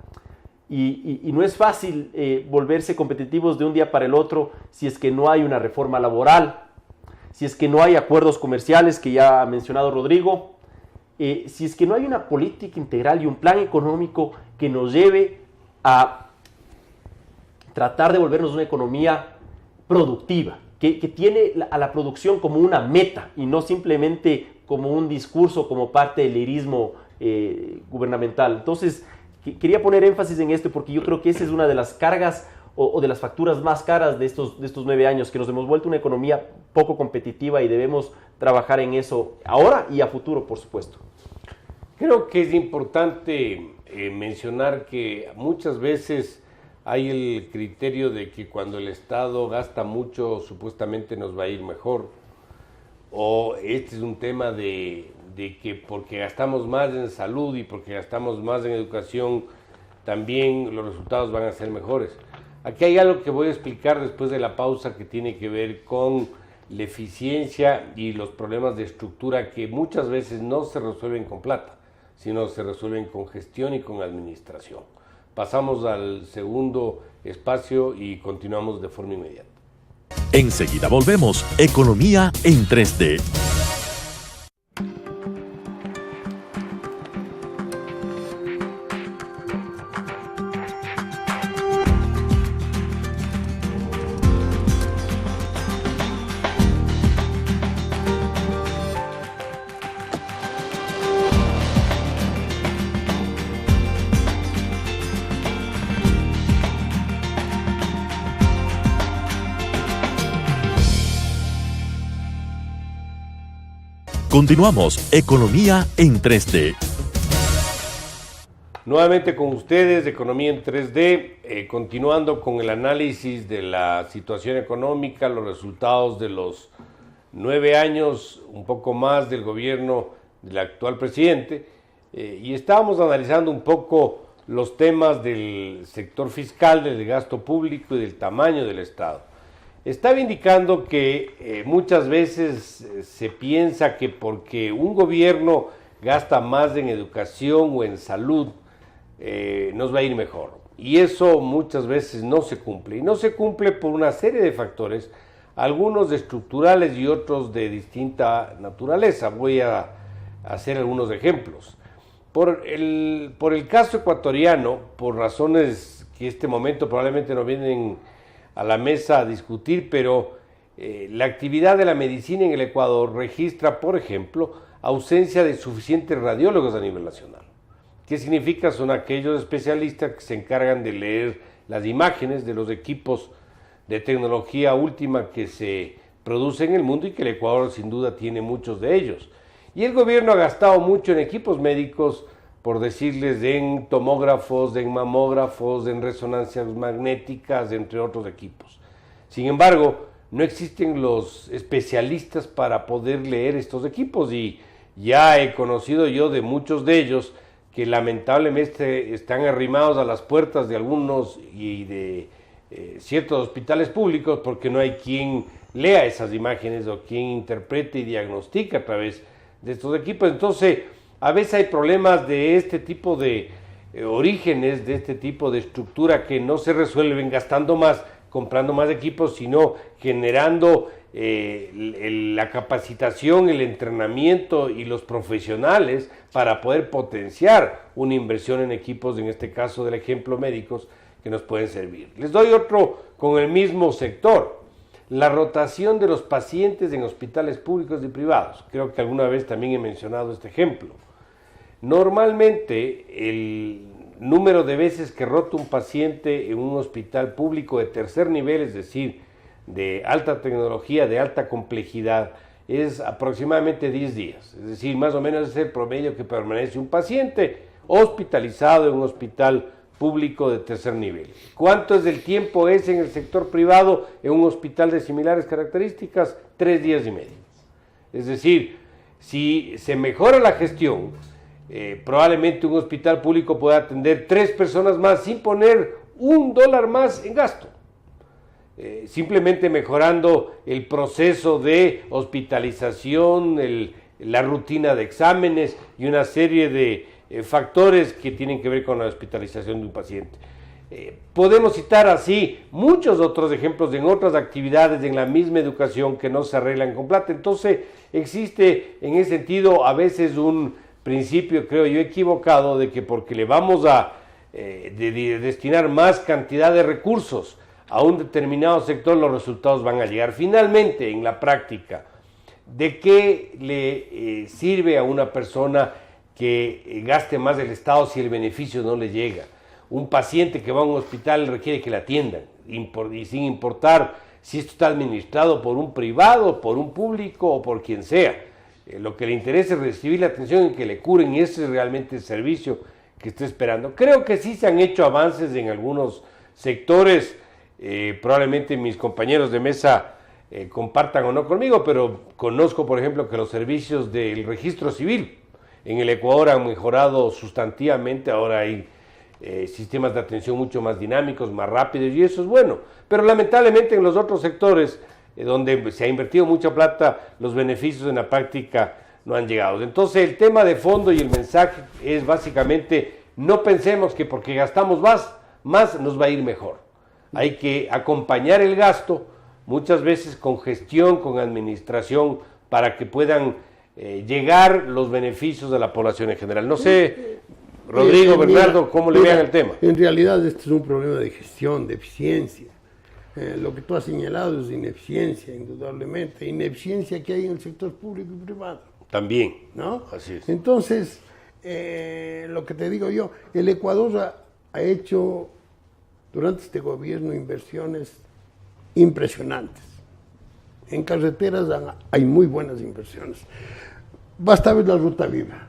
y no es fácil volverse competitivos de un día para el otro si es que no hay una reforma laboral, si es que no hay acuerdos comerciales que ya ha mencionado Rodrigo, si es que no hay una política integral y un plan económico que nos lleve a tratar de volvernos una economía productiva, que tiene a la producción como una meta y no simplemente como un discurso, como parte del lirismo gubernamental. Entonces, quería poner énfasis en esto, porque yo creo que esa es una de las cargas o de las facturas más caras de estos 9 años, que nos hemos vuelto una economía poco competitiva, y debemos trabajar en eso ahora y a futuro, por supuesto.
Creo que es importante mencionar que muchas veces hay el criterio de que cuando el Estado gasta mucho, supuestamente nos va a ir mejor, o este es un tema de que porque gastamos más en salud y porque gastamos más en educación, también los resultados van a ser mejores. Aquí hay algo que voy a explicar después de la pausa, que tiene que ver con la eficiencia y los problemas de estructura, que muchas veces no se resuelven con plata, sino se resuelven con gestión y con administración. Pasamos al segundo espacio y continuamos de forma inmediata.
Enseguida volvemos. Economía en 3D. Continuamos. Economía en 3D.
Nuevamente con ustedes, Economía en 3D, continuando con el análisis de la situación económica, los resultados de los 9 años, un poco más, del gobierno del actual presidente, y estábamos analizando un poco los temas del sector fiscal, del gasto público y del tamaño del Estado. Estaba indicando que muchas veces se piensa que porque un gobierno gasta más en educación o en salud, nos va a ir mejor. Y eso muchas veces no se cumple. Y no se cumple por una serie de factores, algunos estructurales y otros de distinta naturaleza. Voy a hacer algunos ejemplos. Por el caso ecuatoriano, por razones que en este momento probablemente no vienen a la mesa a discutir, pero la actividad de la medicina en el Ecuador registra, por ejemplo, ausencia de suficientes radiólogos a nivel nacional. ¿Qué significa? Son aquellos especialistas que se encargan de leer las imágenes de los equipos de tecnología última que se producen en el mundo, y que el Ecuador sin duda tiene muchos de ellos. Y el gobierno ha gastado mucho en equipos médicos, por decirles, en tomógrafos, en mamógrafos, en resonancias magnéticas, entre otros equipos. Sin embargo, no existen los especialistas para poder leer estos equipos, y ya he conocido yo de muchos de ellos que lamentablemente están arrimados a las puertas de algunos y de ciertos hospitales públicos, porque no hay quien lea esas imágenes o quien interprete y diagnostica a través de estos equipos. Entonces, a veces hay problemas de este tipo de orígenes, de este tipo de estructura que no se resuelven gastando más, comprando más equipos, sino generando la capacitación, el entrenamiento y los profesionales para poder potenciar una inversión en equipos, en este caso del ejemplo médicos, que nos pueden servir. Les doy otro con el mismo sector, la rotación de los pacientes en hospitales públicos y privados. Creo que alguna vez también he mencionado este ejemplo. Normalmente el número de veces que rota un paciente en un hospital público de tercer nivel, es decir, de alta tecnología, de alta complejidad, es aproximadamente 10 días. Es decir, más o menos es el promedio que permanece un paciente hospitalizado en un hospital público de tercer nivel. ¿Cuánto es el tiempo ese en el sector privado en un hospital de similares características? 3 días y medio. Es decir, si se mejora la gestión, probablemente un hospital público pueda atender 3 personas más sin poner $1 más en gasto. Simplemente mejorando el proceso de hospitalización, la rutina de exámenes y una serie de factores que tienen que ver con la hospitalización de un paciente. Podemos citar así muchos otros ejemplos en otras actividades en la misma educación que no se arreglan con plata. Entonces existe en ese sentido a veces un principio, creo yo, equivocado de que porque le vamos a destinar más cantidad de recursos a un determinado sector, los resultados van a llegar. Finalmente, en la práctica, ¿de qué le sirve a una persona que gaste más del Estado si el beneficio no le llega? Un paciente que va a un hospital requiere que le atiendan, y sin importar si esto está administrado por un privado, por un público o por quien sea. Lo que le interesa es recibir la atención y que le curen, y ese es realmente el servicio que está esperando. Creo que sí se han hecho avances en algunos sectores. Probablemente mis compañeros de mesa compartan o no conmigo, pero conozco, por ejemplo, que los servicios del registro civil en el Ecuador han mejorado sustantivamente. Ahora hay sistemas de atención mucho más dinámicos, más rápidos, y eso es bueno. Pero lamentablemente en los otros sectores donde se ha invertido mucha plata, los beneficios en la práctica no han llegado. Entonces el tema de fondo y el mensaje es básicamente: no pensemos que porque gastamos más nos va a ir mejor. Hay que acompañar el gasto, muchas veces con gestión, con administración, para que puedan llegar los beneficios a la población en general. No sé, Rodrigo, Bernardo, ¿cómo le vean el tema?
En realidad este es un problema de gestión, de eficiencia. Lo que tú has señalado es ineficiencia, indudablemente. Ineficiencia que hay en el sector público y privado.
También,
¿no?
Así es.
Entonces, lo que te digo yo, el Ecuador ha hecho durante este gobierno inversiones impresionantes. En carreteras hay muy buenas inversiones. Basta ver la Ruta Viva,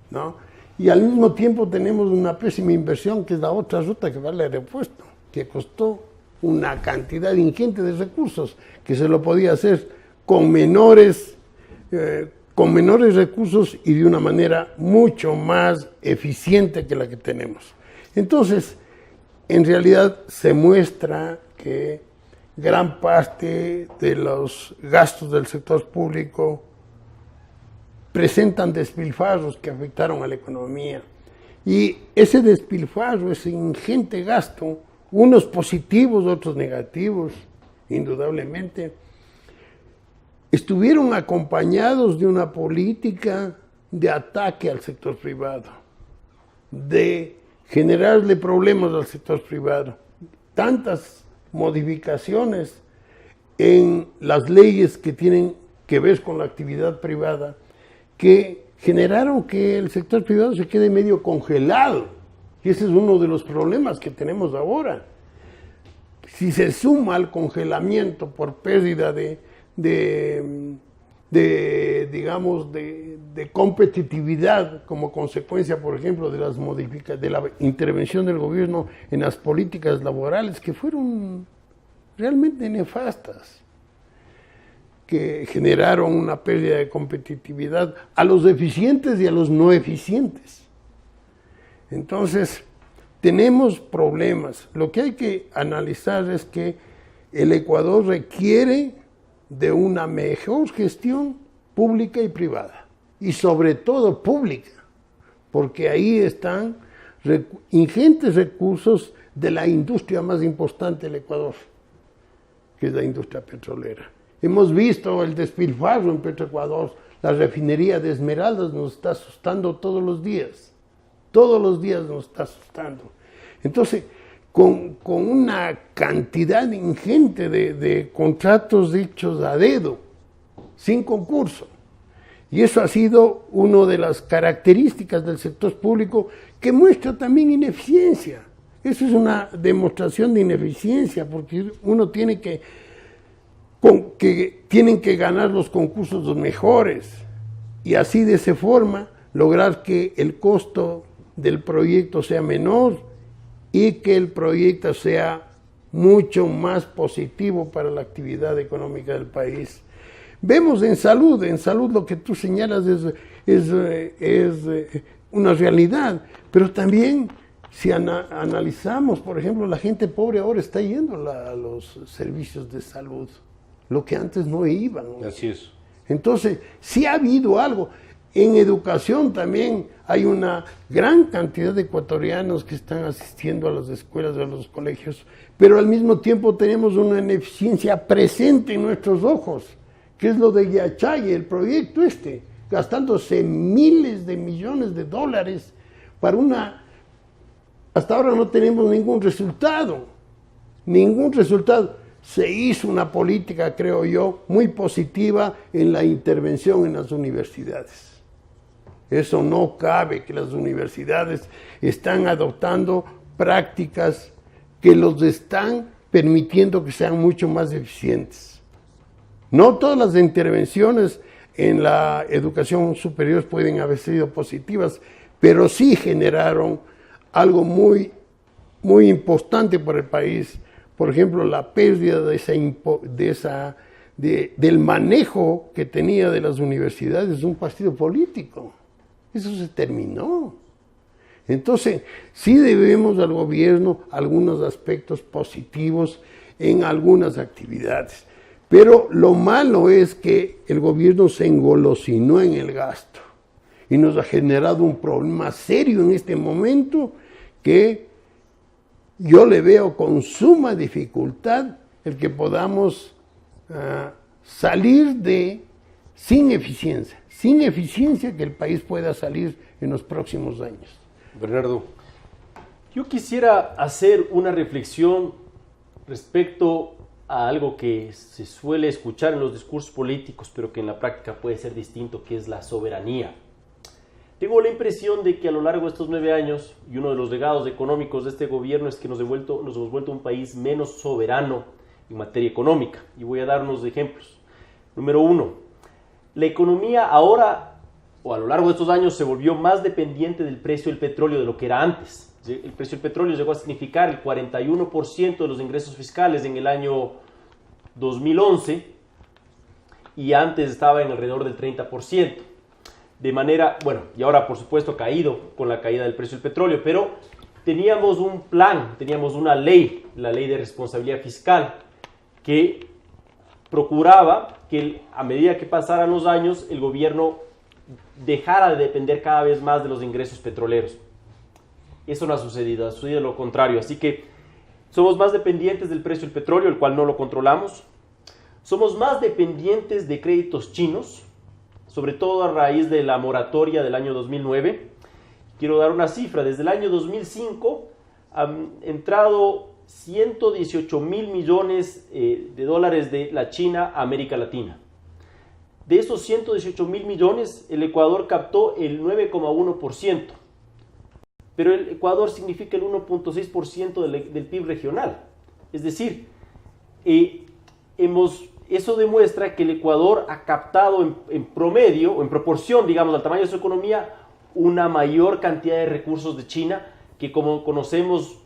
¿no? Y al mismo tiempo tenemos una pésima inversión, que es la otra ruta que va al aeropuerto, que costó una cantidad ingente de recursos, que se lo podía hacer con menores recursos y de una manera mucho más eficiente que la que tenemos. Entonces, en realidad se muestra que gran parte de los gastos del sector público presentan despilfarros que afectaron a la economía. Y ese despilfarro, ese ingente gasto, unos positivos, otros negativos, indudablemente, estuvieron acompañados de una política de ataque al sector privado, de generarle problemas al sector privado. Tantas modificaciones en las leyes que tienen que ver con la actividad privada, que generaron que el sector privado se quede medio congelado. Y ese es uno de los problemas que tenemos ahora. Si se suma al congelamiento por pérdida de competitividad como consecuencia, por ejemplo, de la intervención del gobierno en las políticas laborales, que fueron realmente nefastas, que generaron una pérdida de competitividad a los eficientes y a los no eficientes. Entonces, tenemos problemas. Lo que hay que analizar es que el Ecuador requiere de una mejor gestión pública y privada, y sobre todo pública, porque ahí están ingentes recursos de la industria más importante del Ecuador, que es la industria petrolera. Hemos visto el despilfarro en Petroecuador, la refinería de Esmeraldas nos está asustando todos los días nos está asustando. Entonces, con una cantidad ingente de contratos hechos a dedo, sin concurso. Y eso ha sido una de las características del sector público que muestra también ineficiencia. Eso es una demostración de ineficiencia, porque uno tiene tienen que ganar los concursos los mejores y así de esa forma lograr que el costo del proyecto sea menor y que el proyecto sea mucho más positivo para la actividad económica del país. Vemos en salud lo que tú señalas es una realidad, pero también si analizamos, por ejemplo, la gente pobre ahora está yendo a los servicios de salud, lo que antes no iban.
Así es.
Entonces, sí ha habido algo. En educación también hay una gran cantidad de ecuatorianos que están asistiendo a las escuelas, a los colegios, pero al mismo tiempo tenemos una ineficiencia presente en nuestros ojos, que es lo de Yachay, el proyecto gastándose miles de millones de dólares para hasta ahora no tenemos ningún resultado. Se hizo una política, creo yo, muy positiva en la intervención en las universidades. Eso no cabe, que las universidades están adoptando prácticas que los están permitiendo que sean mucho más eficientes. No todas las intervenciones en la educación superior pueden haber sido positivas, pero sí generaron algo muy, muy importante para el país. Por ejemplo, la pérdida del manejo que tenía de las universidades un partido político. Eso se terminó. Entonces, sí debemos al gobierno algunos aspectos positivos en algunas actividades. Pero lo malo es que el gobierno se engolosinó en el gasto y nos ha generado un problema serio en este momento que yo le veo con suma dificultad el que podamos salir sin eficiencia que el país pueda salir en los próximos años.
Bernardo.
Yo quisiera hacer una reflexión respecto a algo que se suele escuchar en los discursos políticos, pero que en la práctica puede ser distinto, que es la soberanía. Tengo la impresión de que a lo largo de estos 9 años, y uno de los legados económicos de este gobierno es que nos hemos vuelto un país menos soberano en materia económica. Y voy a dar unos ejemplos. Número 1, la economía ahora, o a lo largo de estos años, se volvió más dependiente del precio del petróleo de lo que era antes. El precio del petróleo llegó a significar el 41% de los ingresos fiscales en el año 2011 y antes estaba en alrededor del 30%. De manera, y ahora por supuesto ha caído con la caída del precio del petróleo, pero teníamos un plan, teníamos una ley, la ley de responsabilidad fiscal, que procuraba que a medida que pasaran los años el gobierno dejara de depender cada vez más de los ingresos petroleros. Eso no ha sucedido, ha sucedido lo contrario. Así que somos más dependientes del precio del petróleo, el cual no lo controlamos. Somos más dependientes de créditos chinos, sobre todo a raíz de la moratoria del año 2009. Quiero dar una cifra. Desde el año 2005 han entrado 118,000 millones de dólares de la China a América Latina. De esos 118,000 millones, el Ecuador captó el 9,1%. Pero el Ecuador significa el 1,6% del PIB regional. Es decir, eso demuestra que el Ecuador ha captado en promedio, o en proporción, digamos, al tamaño de su economía, una mayor cantidad de recursos de China, que como conocemos,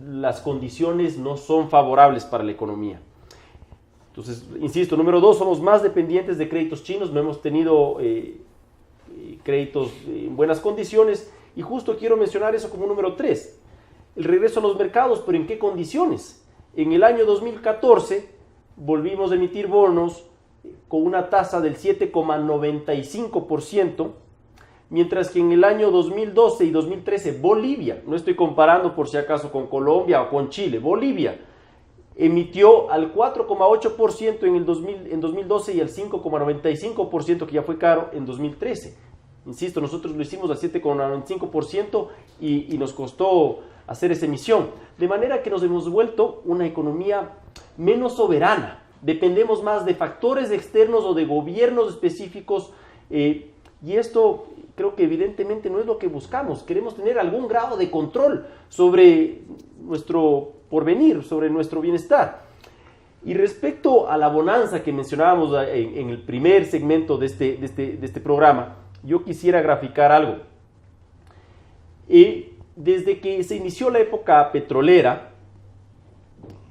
las condiciones no son favorables para la economía. Entonces, insisto, número 2, somos más dependientes de créditos chinos, no hemos tenido créditos en buenas condiciones, y justo quiero mencionar eso como número 3, el regreso a los mercados, pero ¿en qué condiciones? En el año 2014 volvimos a emitir bonos con una tasa del 7,95%, mientras que en el año 2012 y 2013 Bolivia, no estoy comparando por si acaso con Colombia o con Chile, Bolivia emitió al 4,8% en 2012 y al 5,95%, que ya fue caro, en 2013. Insisto, nosotros lo hicimos al 7,95% y nos costó hacer esa emisión. De manera que nos hemos vuelto una economía menos soberana. Dependemos más de factores externos o de gobiernos específicos, y esto creo que evidentemente no es lo que buscamos. Queremos tener algún grado de control sobre nuestro porvenir, sobre nuestro bienestar. Y respecto a la bonanza que mencionábamos en el primer segmento de este programa, yo quisiera graficar algo. Desde que se inició la época petrolera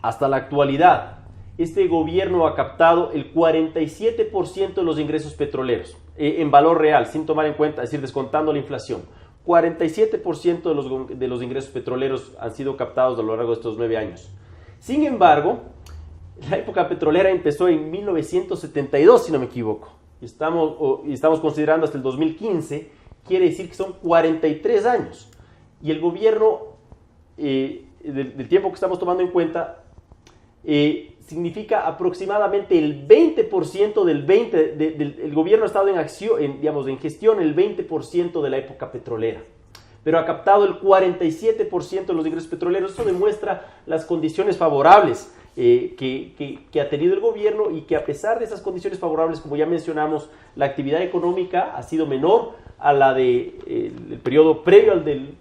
hasta la actualidad, este gobierno ha captado el 47% de los ingresos petroleros, en valor real, sin tomar en cuenta, es decir, descontando la inflación. 47% de los ingresos petroleros han sido captados a lo largo de estos 9 años. Sin embargo, la época petrolera empezó en 1972, si no me equivoco. Estamos considerando hasta el 2015, quiere decir que son 43 años. Y el gobierno, del tiempo que estamos tomando en cuenta, significa aproximadamente el 20% del gobierno ha estado en acción, en gestión el 20% de la época petrolera, pero ha captado el 47% de los ingresos petroleros. Eso demuestra las condiciones favorables que ha tenido el gobierno, y que a pesar de esas condiciones favorables, como ya mencionamos, la actividad económica ha sido menor a la del periodo previo al del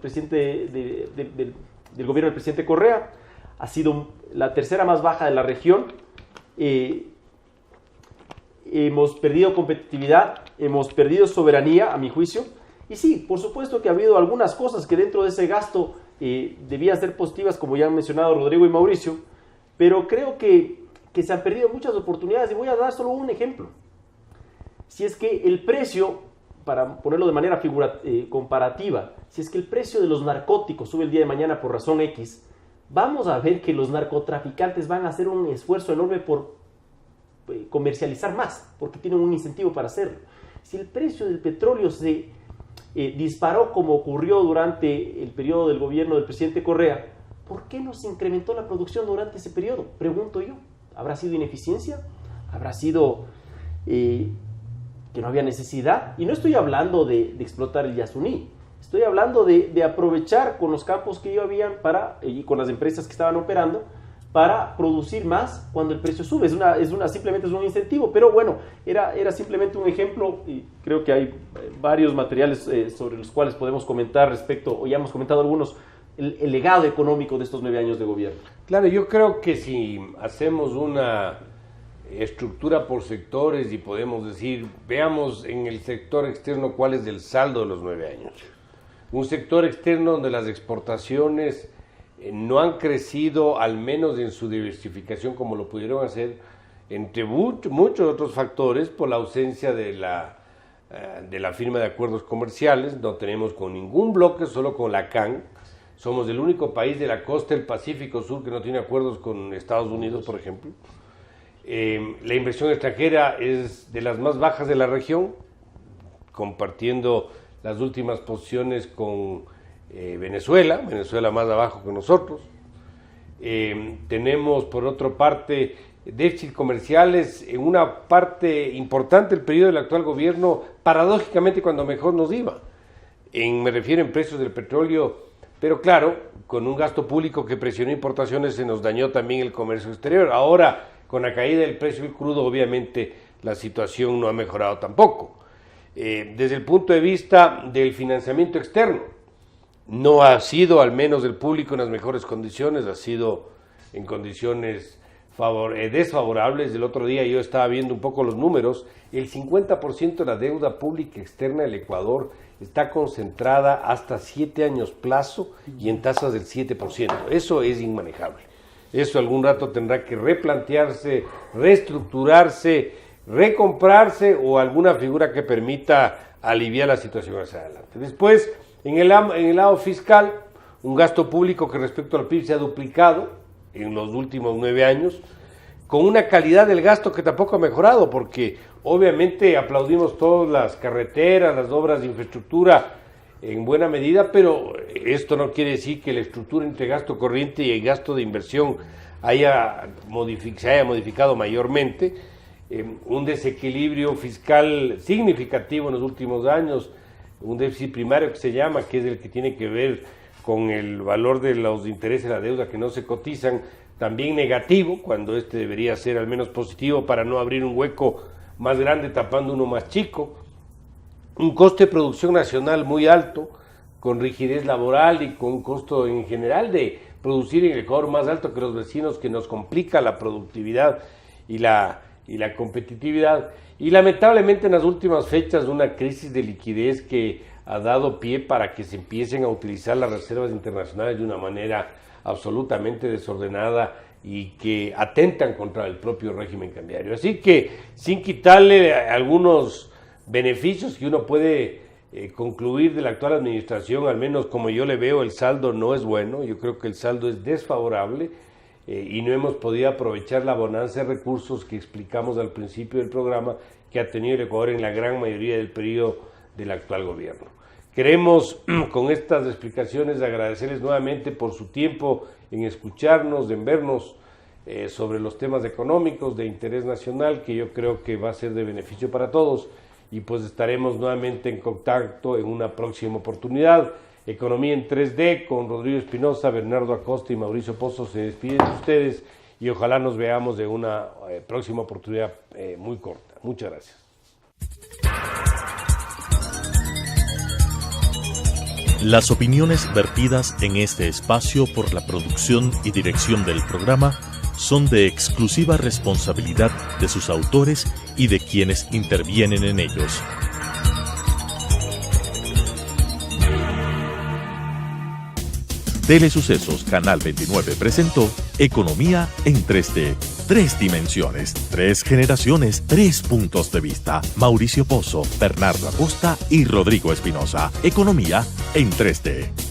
del gobierno del presidente Correa. Ha sido la tercera más baja de la región. Hemos perdido competitividad, hemos perdido soberanía, a mi juicio. Y sí, por supuesto que ha habido algunas cosas que dentro de ese gasto debían ser positivas, como ya han mencionado Rodrigo y Mauricio, pero creo que se han perdido muchas oportunidades, y voy a dar solo un ejemplo. Si es que el precio, para ponerlo de manera comparativa, si es que el precio de los narcóticos sube el día de mañana por razón X, vamos a ver que los narcotraficantes van a hacer un esfuerzo enorme por comercializar más, porque tienen un incentivo para hacerlo. Si el precio del petróleo se disparó como ocurrió durante el periodo del gobierno del presidente Correa, ¿por qué no se incrementó la producción durante ese periodo? Pregunto yo. ¿Habrá sido ineficiencia? ¿Habrá sido que no había necesidad? Y no estoy hablando de explotar el Yasuní. Estoy hablando de aprovechar con los campos que ya habían y con las empresas que estaban operando para producir más cuando el precio sube. Simplemente es un incentivo, pero bueno, era simplemente un ejemplo, y creo que hay varios materiales sobre los cuales podemos comentar o ya hemos comentado algunos, el legado económico de estos 9 años de gobierno.
Claro, yo creo que si hacemos una estructura por sectores y podemos decir, veamos en el sector externo cuál es el saldo de los 9 años. Un sector externo donde las exportaciones no han crecido, al menos en su diversificación como lo pudieron hacer, entre muchos otros factores, por la ausencia de la firma de acuerdos comerciales. No tenemos con ningún bloque, solo con la CAN. Somos el único país de la costa del Pacífico Sur que no tiene acuerdos con Estados Unidos, por ejemplo. La inversión extranjera es de las más bajas de la región, compartiendo las últimas posiciones con Venezuela más abajo que nosotros. Tenemos, por otra parte, déficit comerciales en una parte importante del periodo del actual gobierno, paradójicamente cuando mejor nos iba. Me refiero en precios del petróleo, pero claro, con un gasto público que presionó importaciones, se nos dañó también el comercio exterior. Ahora, con la caída del precio del crudo, obviamente la situación no ha mejorado tampoco. Desde el punto de vista del financiamiento externo, no ha sido, al menos del público, en las mejores condiciones, ha sido en condiciones desfavorables. El otro día yo estaba viendo un poco los números, el 50% de la deuda pública externa del Ecuador está concentrada hasta 7 años plazo y en tasas del 7%. Eso es inmanejable. Eso algún rato tendrá que replantearse, reestructurarse, recomprarse o alguna figura que permita aliviar la situación hacia adelante. Después, en el lado fiscal, un gasto público que respecto al PIB se ha duplicado en los últimos 9 años, con una calidad del gasto que tampoco ha mejorado, porque obviamente aplaudimos todas las carreteras, las obras de infraestructura en buena medida, pero esto no quiere decir que la estructura entre gasto corriente y el gasto de inversión se haya modificado mayormente. Un desequilibrio fiscal significativo en los últimos años, un déficit primario que se llama, que es el que tiene que ver con el valor de los intereses de la deuda que no se cotizan, también negativo, cuando este debería ser al menos positivo para no abrir un hueco más grande tapando uno más chico. Un coste de producción nacional muy alto, con rigidez laboral y con un costo en general de producir en el Ecuador más alto que los vecinos, que nos complica la productividad y la competitividad. Y lamentablemente en las últimas fechas una crisis de liquidez que ha dado pie para que se empiecen a utilizar las reservas internacionales de una manera absolutamente desordenada y que atentan contra el propio régimen cambiario. Así que, sin quitarle algunos beneficios que uno puede concluir de la actual administración, al menos como yo le veo, el saldo no es bueno. Yo creo que el saldo es desfavorable y no hemos podido aprovechar la bonanza de recursos que explicamos al principio del programa que ha tenido el Ecuador en la gran mayoría del periodo del actual gobierno. Queremos con estas explicaciones agradecerles nuevamente por su tiempo en escucharnos, en vernos sobre los temas económicos de interés nacional, que yo creo que va a ser de beneficio para todos, y pues estaremos nuevamente en contacto en una próxima oportunidad. Economía en 3D con Rodrigo Espinosa, Bernardo Acosta y Mauricio Pozo se despiden de ustedes y ojalá nos veamos en una próxima oportunidad muy corta. Muchas gracias.
Las opiniones vertidas en este espacio por la producción y dirección del programa son de exclusiva responsabilidad de sus autores y de quienes intervienen en ellos. Telesucesos Canal 29 presentó Economía en 3D. 3 dimensiones, 3 generaciones, 3 puntos de vista. Mauricio Pozo, Bernardo Acosta y Rodrigo Espinosa. Economía en 3D.